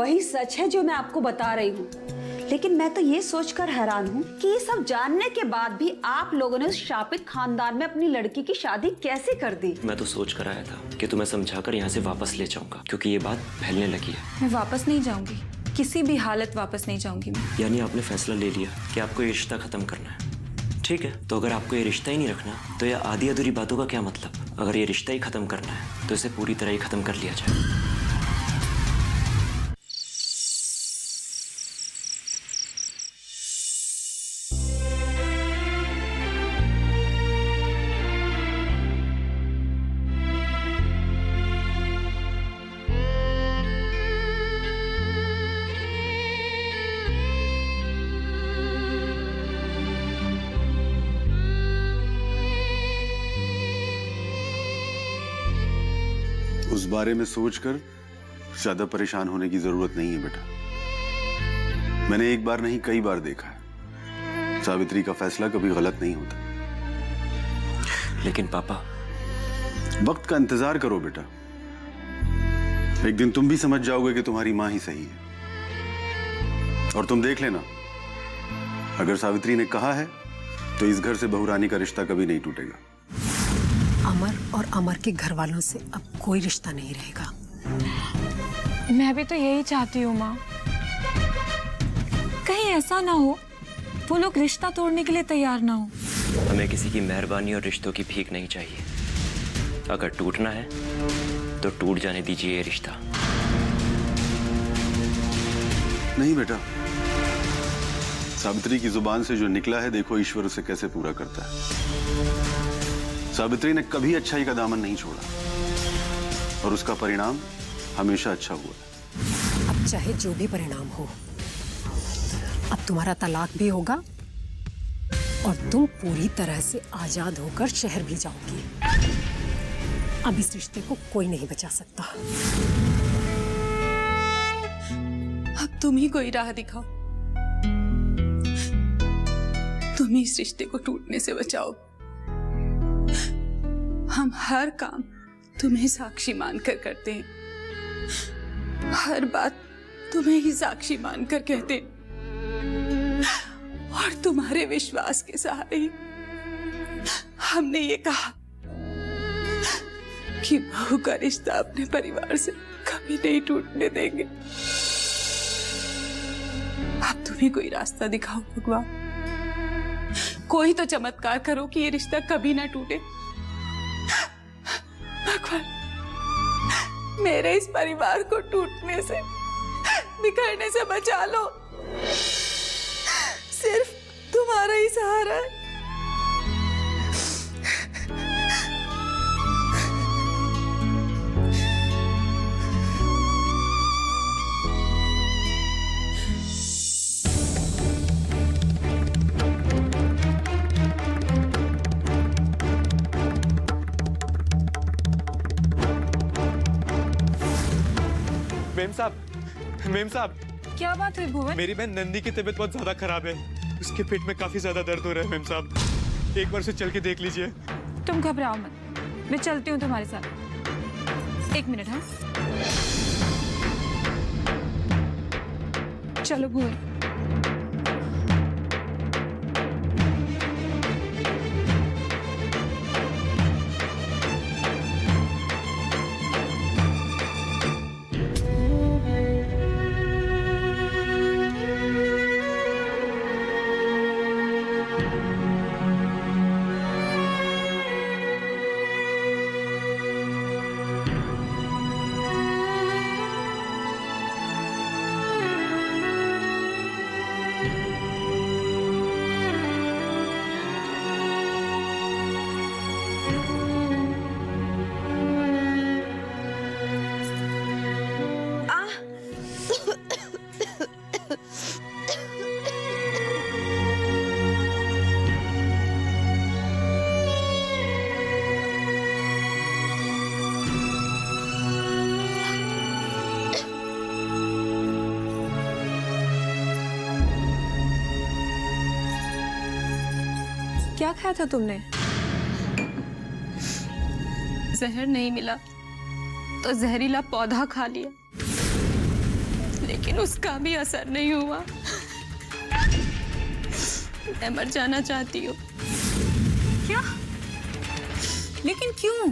वही सच है जो मैं आपको बता रही हूँ। लेकिन मैं तो ये सोचकर हैरान हूँ कि ये सब जानने के बाद भी आप लोगों ने उस शापित खानदान में अपनी लड़की की शादी कैसे कर दी। मैं तो सोच कर आया था कि तुम्हें समझाकर यहाँ से वापस ले जाऊंगा, क्योंकि ये बात फैलने लगी है। मैं वापस नहीं जाऊंगी, किसी भी हालत वापस नहीं जाऊंगी मैं। यानी आपने फैसला ले लिया कि आपको ये रिश्ता खत्म करना है। ठीक है, तो अगर आपको ये रिश्ता ही नहीं रखना तो ये आधी अधूरी बातों का क्या मतलब। अगर ये रिश्ता ही खत्म करना है तो इसे पूरी तरह ही खत्म कर लिया जाए। उस बारे में सोचकर ज्यादा परेशान होने की जरूरत नहीं है बेटा। मैंने एक बार नहीं कई बार देखा है, सावित्री का फैसला कभी गलत नहीं होता। लेकिन पापा, वक्त का इंतजार करो बेटा, एक दिन तुम भी समझ जाओगे कि तुम्हारी माँ ही सही है। और तुम देख लेना, अगर सावित्री ने कहा है तो इस घर से बहू रानी का रिश्ता कभी नहीं टूटेगा। अमर और अमर के घर वालों से अब कोई रिश्ता नहीं रहेगा। मैं भी तो यही चाहती हूँ माँ। कहीं ऐसा ना हो वो लोग रिश्ता तोड़ने के लिए तैयार ना हो। हमें किसी की मेहरबानी और रिश्तों की भीख नहीं चाहिए। अगर टूटना है तो टूट जाने दीजिए ये रिश्ता। नहीं बेटा, सावित्री की जुबान से जो निकला है, देखो ईश्वर उसे कैसे पूरा करता है। सावित्री ने कभी अच्छाई का दामन नहीं छोड़ा और उसका परिणाम हमेशा अच्छा हुआ। अब चाहे जो भी परिणाम हो, अब तुम्हारा तलाक भी होगा और तुम पूरी तरह से आजाद होकर शहर भी जाओगी। अब इस रिश्ते को कोई नहीं बचा सकता। अब तुम ही कोई राह दिखाओ, तुम ही इस रिश्ते को टूटने से बचाओ। हम हर काम तुम्हें साक्षी मानकर करते हैं, हर बात तुम्हें ही साक्षी मानकर कहते हैं। और तुम्हारे विश्वास के सहारे ही हमने ये कहा कि बहू का रिश्ता अपने परिवार से कभी नहीं टूटने देंगे। अब तुम्हें कोई रास्ता दिखाओ भगवान, कोई तो चमत्कार करो कि ये रिश्ता कभी ना टूटे। भगवान, मेरे इस परिवार को टूटने से, बिखरने से बचा लो। सिर्फ तुम्हारा ही सहारा है। मेम साहब, क्या बात हुई भुवन? मेरी बहन नंदी की तबीयत बहुत ज्यादा खराब है। उसके पेट में काफी ज्यादा दर्द हो रहा है मेम साहब, एक बार से चल के देख लीजिए। तुम घबराओ मत, मैं चलती हूँ तुम्हारे साथ। एक मिनट। हाँ, चलो भुवन। क्या खाया था तुमने? जहर नहीं मिला तो जहरीला पौधा खा लिया, लेकिन उसका भी असर नहीं हुआ। मैं मर जाना चाहती हूँ। क्या? लेकिन क्यों?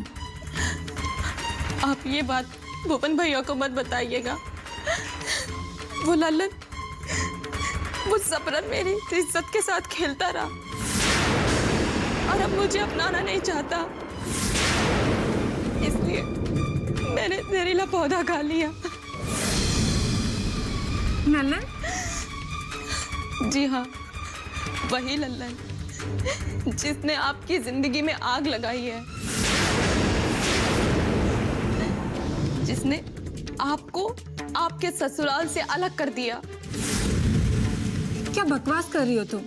आप ये बात भूपन भैया को मत बताइएगा। वो लल्लन, वो जबरन मेरी इज्जत के साथ खेलता रहा और अब मुझे अपनाना नहीं चाहता, इसलिए मैंने जहरीला पौधा खा लिया। लल्लन? जी हाँ, वही लल्लन जिसने आपकी जिंदगी में आग लगाई है, जिसने आपको आपके ससुराल से अलग कर दिया। क्या बकवास कर रही हो तुम?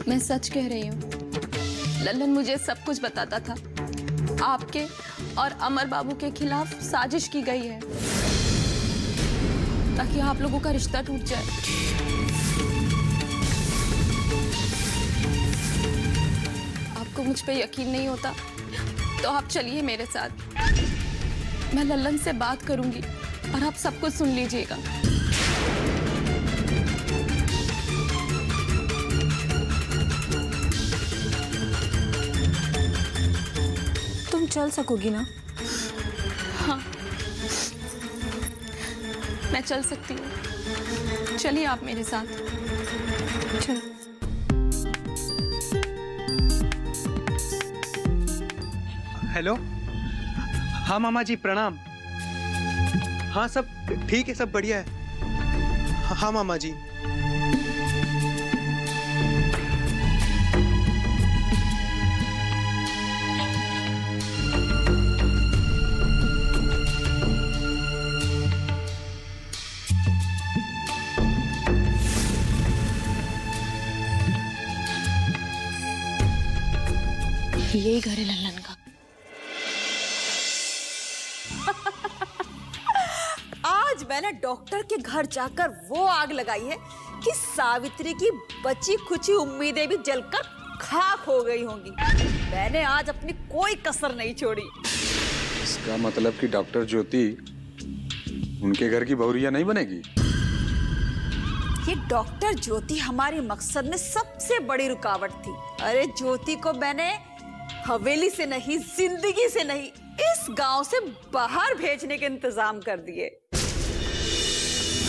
मैं सच कह रही हूँ। लल्लन मुझे सब कुछ बताता था। आपके और अमर बाबू के खिलाफ साजिश की गई है ताकि आप लोगों का रिश्ता टूट जाए। आपको मुझ पे यकीन नहीं होता तो आप चलिए मेरे साथ। मैं लल्लन से बात करूंगी और आप सब कुछ सुन लीजिएगा। तुम चल सकोगी ना? हाँ, मैं चल सकती हूँ। चलिए आप मेरे साथ। चलो। हेलो, हाँ मामा जी प्रणाम। हाँ सब ठीक है, सब बढ़िया है। हाँ मामा जी। यही घर है लल्लन का। आज मैंने डॉक्टर के घर जाकर वो आग लगाई है कि सावित्री की बची खुची उम्मीदें भी जलकर खाक हो गई होंगी। मैंने आज अपनी कोई कसर नहीं छोड़ी। इसका मतलब कि डॉक्टर ज्योति उनके घर की बहुरिया नहीं बनेगी? ये डॉक्टर ज्योति हमारे मकसद में सबसे बड़ी रुकावट थी। अरे ज्योति को मैंने हवेली से नहीं, जिंदगी से नहीं, इस गांव से बाहर भेजने के इंतजाम कर दिए।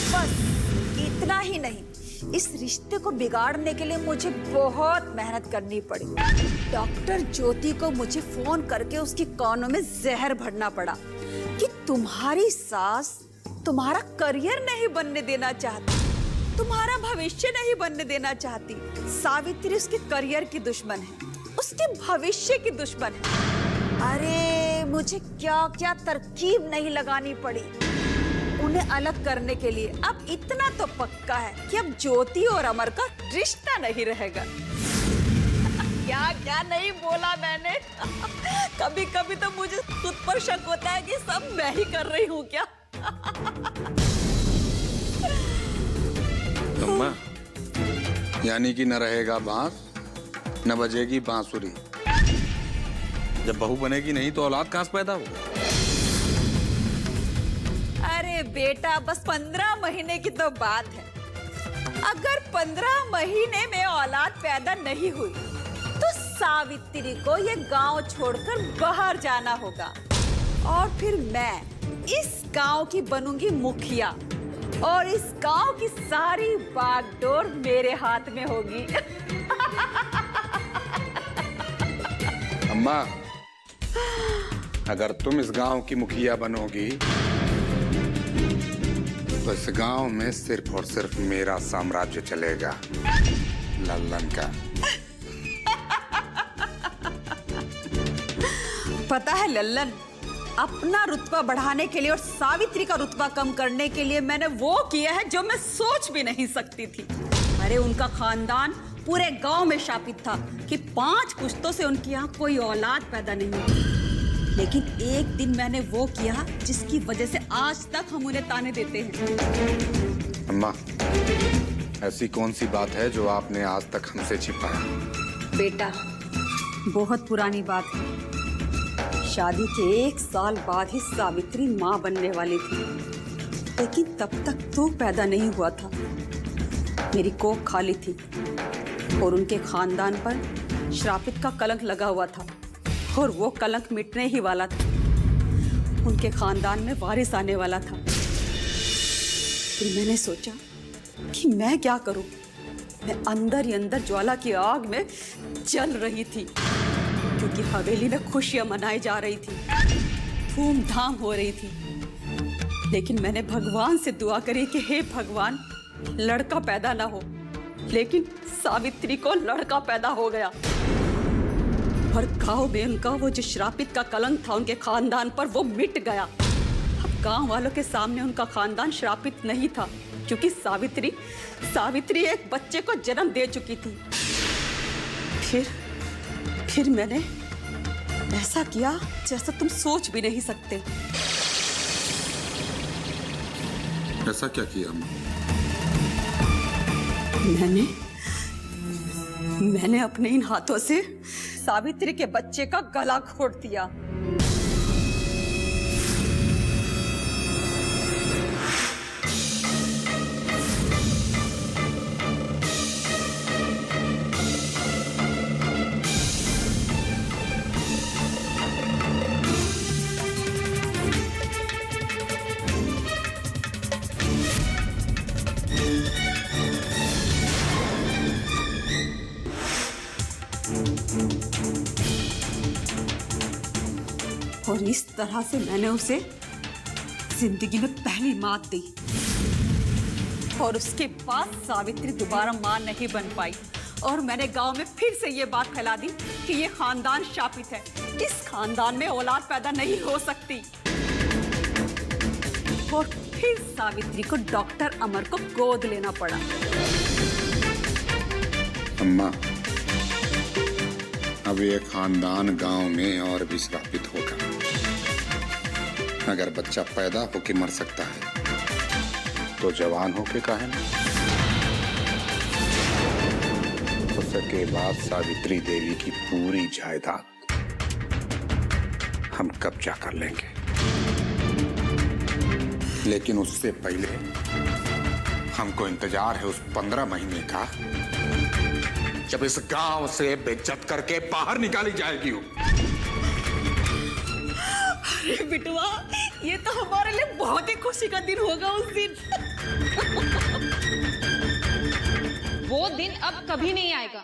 बस इतना ही नहीं, इस रिश्ते को बिगाड़ने के लिए मुझे बहुत मेहनत करनी पड़ी। डॉक्टर ज्योति को मुझे फोन करके उसकी कानों में जहर भरना पड़ा कि तुम्हारी सास तुम्हारा करियर नहीं बनने देना चाहती, तुम्हारा भविष्य नहीं बनने देना चाहती। सावित्री उसके करियर की दुश्मन है, उसके भविष्य की दुश्मन है। अरे मुझे क्या क्या तरकीब नहीं लगानी पड़ी उन्हें अलग करने के लिए। अब इतना तो पक्का है कि अब ज्योति और अमर का रिश्ता नहीं रहेगा। क्या क्या नहीं बोला मैंने। कभी कभी तो मुझे खुद पर शक होता है कि सब मैं ही कर रही हूँ क्या। अम्मा, यानी कि न रहेगा बांस न बजेगी बांसुरी। जब बहू बनेगी नहीं तो औलाद कहाँ से पैदा होगा? अरे बेटा, बस 15 महीने की तो बात है। अगर 15 महीने में औलाद पैदा नहीं हुई तो सावित्री को ये गांव छोड़कर बाहर जाना होगा और फिर मैं इस गांव की बनूंगी मुखिया और इस गांव की सारी बागडोर मेरे हाथ में होगी। अम्मा, अगर तुम इस गांव की मुखिया बनोगी तो इस गांव में सिर्फ और सिर्फ मेरा साम्राज्य चलेगा, लल्लन का। पता है लल्लन, अपना रुतबा बढ़ाने के लिए और सावित्री का रुतबा कम करने के लिए मैंने वो किया है जो मैं सोच भी नहीं सकती थी। अरे उनका खानदान पूरे गांव में शापित था कि 5 पुश्तों से उनके यहाँ कोई औलाद पैदा नहीं हुई। लेकिन एक दिन मैंने वो किया जिसकी वजह से आज तक हम उन्हें ताने देते हैं। अम्मा, ऐसी कौन सी बात है जो आपने आज तक हमसे छिपाया? बेटा, बहुत पुरानी बात है। शादी के 1 साल बाद ही सावित्री माँ बनने वाली थी। लेकिन तब तक तो पैदा नहीं हुआ था। मेरी कोख खाली थी और उनके खानदान पर श्रापित का कलंक लगा हुआ था और वो कलंक मिटने ही वाला था। उनके खानदान में वारिस आने वाला था। फिर मैंने सोचा कि मैं क्या करूं। मैं अंदर ही अंदर ज्वाला की आग में जल रही थी, क्योंकि हवेली में खुशियां मनाई जा रही थी, धूमधाम हो रही थी। लेकिन मैंने भगवान से दुआ करी कि हे भगवान, लड़का पैदा ना हो। लेकिन सावित्री को लड़का पैदा हो गया और गांव में उनका वो जो श्रापित का कलंक था उनके खानदान पर, वो मिट गया। अब गांव वालों के सामने उनका खानदान श्रापित नहीं था, क्योंकि सावित्री एक बच्चे को जन्म दे चुकी थी। फिर मैंने ऐसा किया जैसा तुम सोच भी नहीं सकते। ऐसा क्या किया अम्मा? मैंने अपने इन हाथों से सावित्री के बच्चे का गला घोट दिया। और इस तरह से मैंने उसे जिंदगी में पहली मात दी। और उसके बाद सावित्री दोबारा मां नहीं बन पाई। और मैंने गांव में फिर से ये बात फैला दी कि ये खानदान शापित है, इस खानदान में औलाद पैदा नहीं हो सकती। और फिर सावित्री को डॉक्टर अमर को गोद लेना पड़ा। अम्मा, अब ये खानदान गांव में और भी श्रापित होगा। अगर बच्चा पैदा होके मर सकता है तो जवान होके काहे ना? हो सके बाद सावित्री देवी की पूरी जायदाद हम कब्जा कर लेंगे, लेकिन उससे पहले हमको इंतजार है उस 15 महीने का जब इस गांव से बेइज्जत करके बाहर निकाली जाएगी। अरे बिटुआ, ये तो हमारे लिए बहुत ही खुशी का दिन होगा उस दिन। वो दिन अब कभी नहीं आएगा।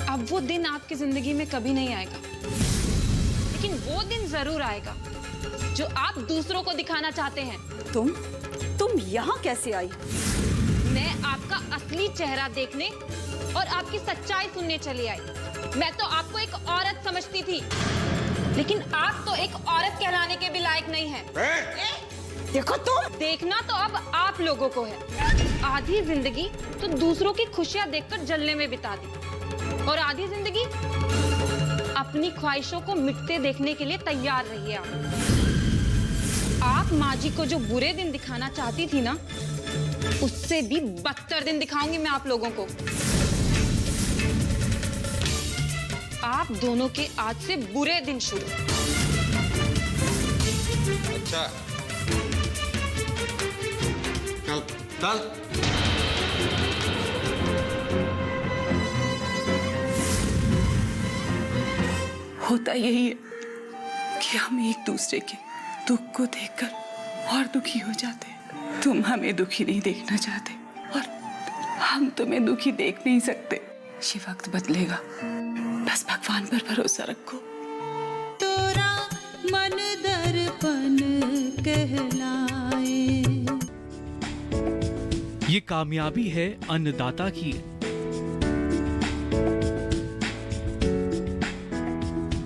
अब वो दिन आपकी जिंदगी में कभी नहीं आएगा, लेकिन वो दिन जरूर आएगा जो आप दूसरों को दिखाना चाहते हैं। तुम यहाँ कैसे आई? मैं आपका असली चेहरा देखने और आपकी सच्चाई सुनने चली आई। मैं तो आपको एक औरत समझती थी, लेकिन आप तो एक औरत कहलाने के भी लायक नहीं है। देखो तुम, देखना तो अब आप लोगों को है। आधी जिंदगी तो दूसरों की खुशियां देखकर जलने में बिता दी, और आधी जिंदगी अपनी ख्वाहिशों को मिटते देखने के लिए तैयार रहिए। आप माँ जी को जो बुरे दिन दिखाना चाहती थी ना, उससे भी बदतर दिन दिखाऊंगी मैं आप लोगों को। आप दोनों के आज से बुरे दिन शुरू। अच्छा, चल। होता यही है कि हम एक दूसरे के दुख को देखकर और दुखी हो जाते हैं। तुम हमें दुखी नहीं देखना चाहते और हम तुम्हें दुखी देख नहीं सकते। ये वक्त बदलेगा, बस भगवान पर भरोसा रखो। तोरा मन दर्पण कहलाए। ये कामयाबी है अन्नदाता की।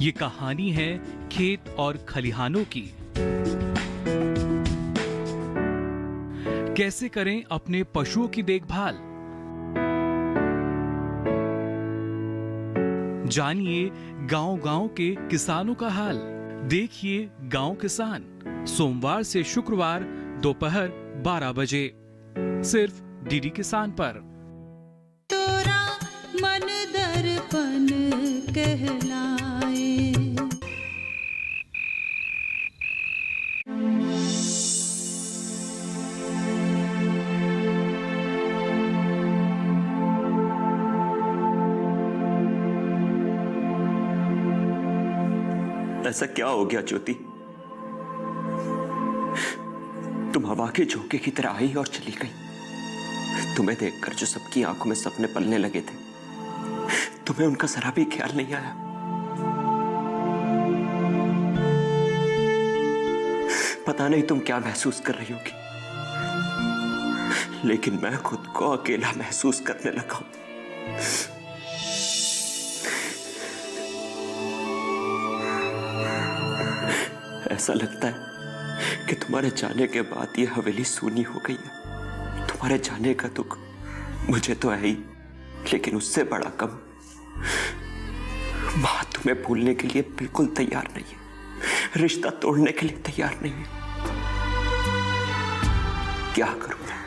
ये कहानी है खेत और खलिहानों की। कैसे करें अपने पशुओं की देखभाल, जानिए गांव-गांव के किसानों का हाल। देखिए गांव किसान, सोमवार से शुक्रवार दोपहर 12 बजे। सिर्फ डीडी किसान पर। तोरा मन दर्पण कहलाए। ऐसा क्या हो गया ज्योति? तुम हवा के झोंके की तरह आई और चली गई। तुम्हें देखकर जो सबकी आंखों में सपने पलने लगे थे, तुम्हें उनका जरा भी ख्याल नहीं आया। पता नहीं तुम क्या महसूस कर रही होगी, लेकिन मैं खुद को अकेला महसूस करने लगा हूं। ऐसा लगता है कि तुम्हारे जाने के बाद ये हवेली सूनी हो गई है। तुम्हारे जाने का दुख मुझे तो है ही, लेकिन उससे बड़ा गम मां तुम्हें भूलने के लिए बिल्कुल तैयार नहीं है, रिश्ता तोड़ने के लिए तैयार नहीं है। क्या करूं मैं?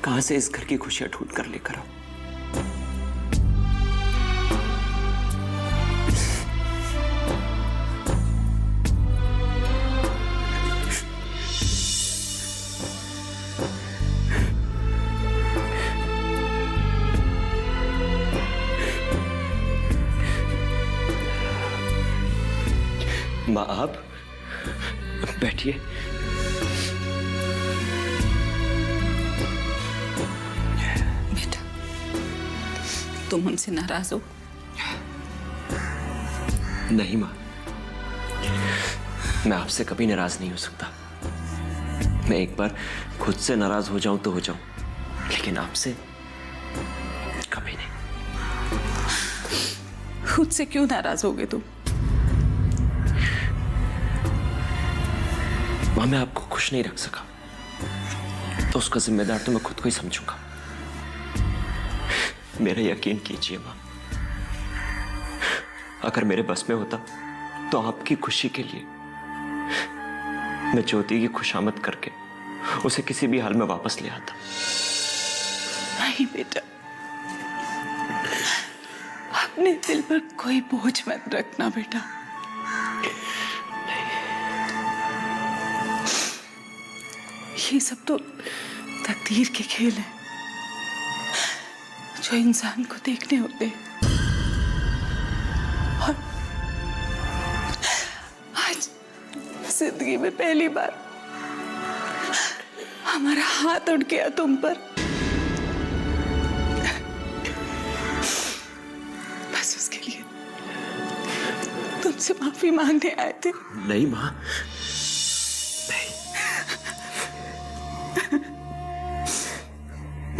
कहां से इस घर की खुशियां ढूंढ कर लेकर आऊं? माँ, आप बैठिए। बेटा, तुम हमसे नाराज हो? नहीं माँ, मैं आपसे कभी नाराज नहीं हो सकता। मैं एक बार खुद से नाराज हो जाऊं तो हो जाऊं, लेकिन आपसे कभी नहीं। खुद से क्यों नाराज होगे तुम? माँ, मैं आपको खुश नहीं रख सका तो उसका जिम्मेदार तो मैं खुद को ही समझूंगा। मेरा यकीन कीजिए माँ, अगर मेरे बस में होता तो आपकी खुशी के लिए मैं ज्योति की खुशामद करके उसे किसी भी हाल में वापस ले आता। नहीं बेटा, अपने दिल पर कोई बोझ मत रखना बेटा। ये सब तो तकदीर के खेल हैं जो इंसान को देखने होते हैं। और आज जिंदगी में पहली बार हमारा हाथ उठ गया तुम पर। बस उसके लिए तुमसे माफी मांगने आए थे। नहीं माँ,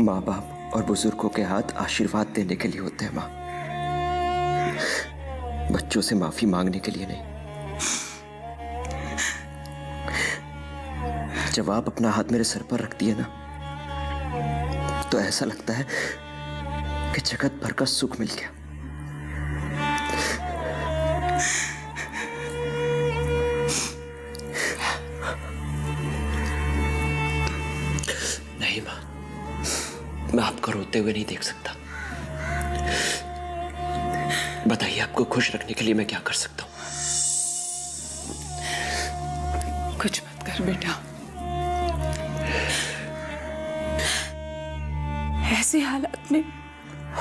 माँ बाप और बुजुर्गों के हाथ आशीर्वाद देने के लिए होते हैं माँ, बच्चों से माफी मांगने के लिए नहीं। जब आप अपना हाथ मेरे सर पर रखती है ना, तो ऐसा लगता है कि जगत भर का सुख मिल गया। नहीं माँ, मैं आपको रोते हुए नहीं देख सकता। बताइए, आपको खुश रखने के लिए मैं क्या कर सकता हूँ? कुछ मत कर बेटा। ऐसे हालात में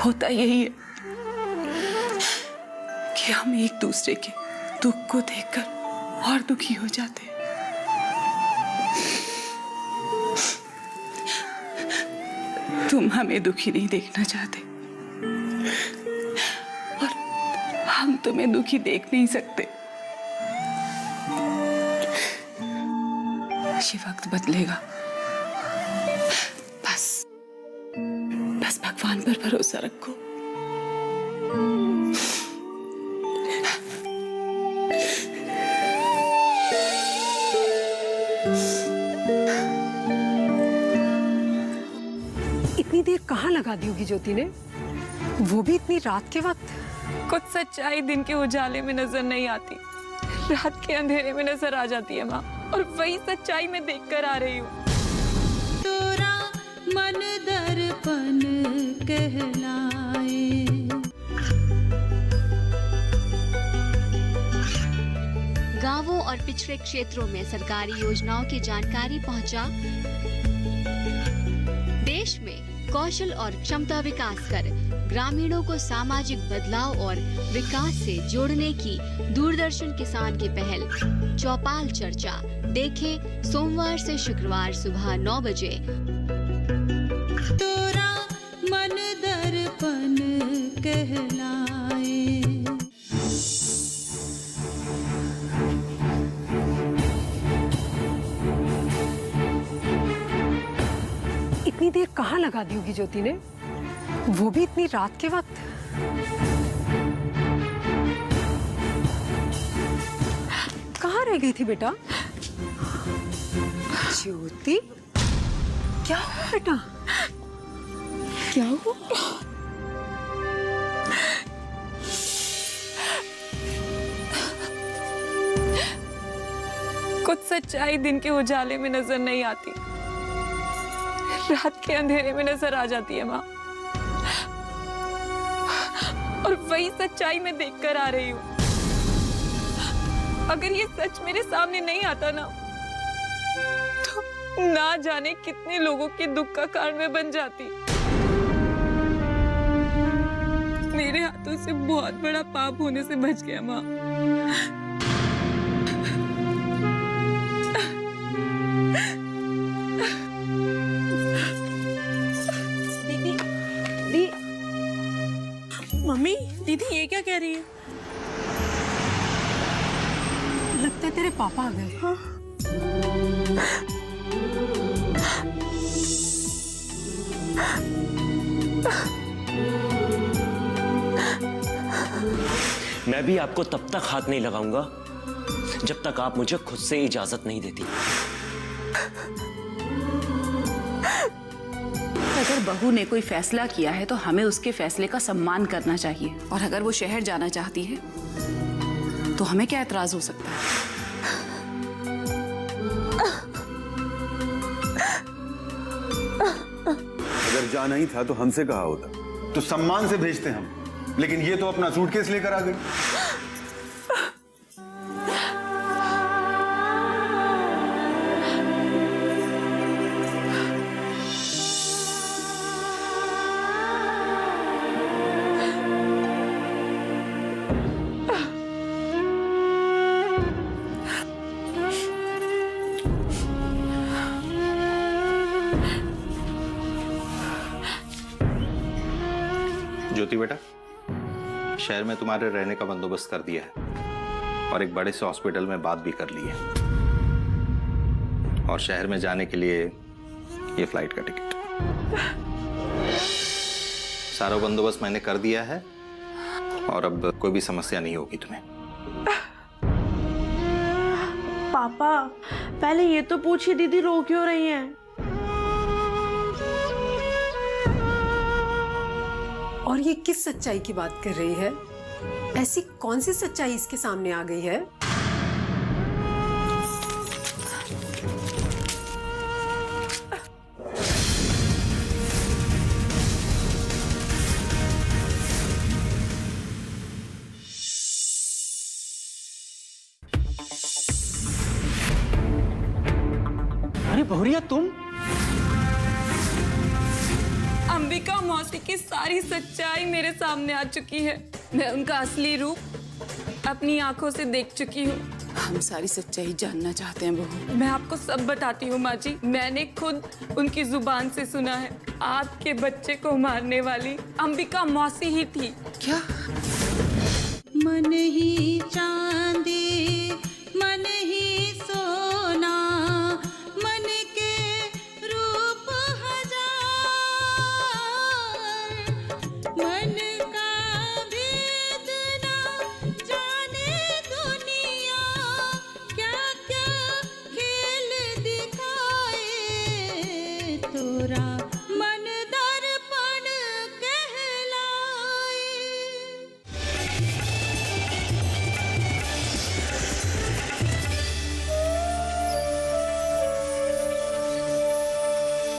होता यही है कि हम एक दूसरे के दुख को देखकर और दुखी हो जाते हैं। तुम हमें दुखी नहीं देखना चाहते और हम तुम्हें दुखी देख नहीं सकते। ये वक्त बदलेगा। बस भगवान पर भरोसा रखो। इतनी देर कहाँ लगा दी होगी ज्योति ने, वो भी इतनी रात के वक्त? कुछ सच्चाई दिन के उजाले में नजर नहीं आती, रात के अंधेरे में नजर आ जाती है माँ। और वही सच्चाई मैं देखकर आ रही हूँ। तोरा मन दर्पण कहलाए। गांवों और पिछड़े क्षेत्रों में सरकारी योजनाओं की जानकारी पहुंचा। देश में कौशल और क्षमता विकास कर ग्रामीणों को सामाजिक बदलाव और विकास से जोड़ने की दूरदर्शन किसान की पहल चौपाल चर्चा देखें सोमवार से शुक्रवार सुबह 9 बजे। तोरा मन दर्पण कहलाए। इतनी देर कहाँ लगा दी होगी ज्योति ने, वो भी इतनी रात के वक्त। कहाँ रह गई थी बेटा? ज्योति, क्या हुआ बेटा? क्या हुआ? कुछ सच्चाई दिन के उजाले में नजर नहीं आती, रात के अंधेरे में नजर आ जाती है माँ। और वही सच्चाई मैं देखकर आ रही हूँ। अगर ये सच मेरे सामने नहीं आता ना, तो ना जाने कितने लोगों के दुख का कारण मैं बन जाती। मेरे हाथों से बहुत बड़ा पाप होने से बच गया माँ। मम्मी, दीदी ये क्या कह रही है? लगता है तेरे पापा आ गए। हाँ। मैं भी आपको तब तक हाथ नहीं लगाऊंगा जब तक आप मुझे खुद से इजाजत नहीं देती। अगर बहू ने कोई फैसला किया है तो हमें उसके फैसले का सम्मान करना चाहिए। और अगर वो शहर जाना चाहती है तो हमें क्या एतराज हो सकता है? अगर जाना ही था तो हमसे कहा होता, तो सम्मान से भेजते हम। लेकिन ये तो अपना सूटकेस लेकर आ गई। ज्योति बेटा, शहर में तुम्हारे रहने का बंदोबस्त कर दिया है और एक बड़े से हॉस्पिटल में बात भी कर ली है। और शहर में जाने के लिए ये फ्लाइट का टिकट, सारा बंदोबस्त मैंने कर दिया है और अब कोई भी समस्या नहीं होगी तुम्हें। पापा, पहले ये तो पूछिए दीदी रो क्यों रही हैं? और ये किस सच्चाई की बात कर रही है? ऐसी कौन सी सच्चाई इसके सामने आ गई है? अरे बहुरिया, तुम? अंबिका मौसी की सारी सच्चाई मेरे सामने आ चुकी है। मैं उनका असली रूप अपनी आंखों से देख चुकी हूँ। हम सारी सच्चाई जानना चाहते हैं बहू। मैं आपको सब बताती हूँ माँ जी। मैंने खुद उनकी जुबान से सुना है, आपके बच्चे को मारने वाली अंबिका मौसी ही थी। क्या? मन ही चांदी, मन ही सोना, मन के रूप हजार, मन का भेद ना जाने दुनिया, क्या क्या खेल दिखाए तोरा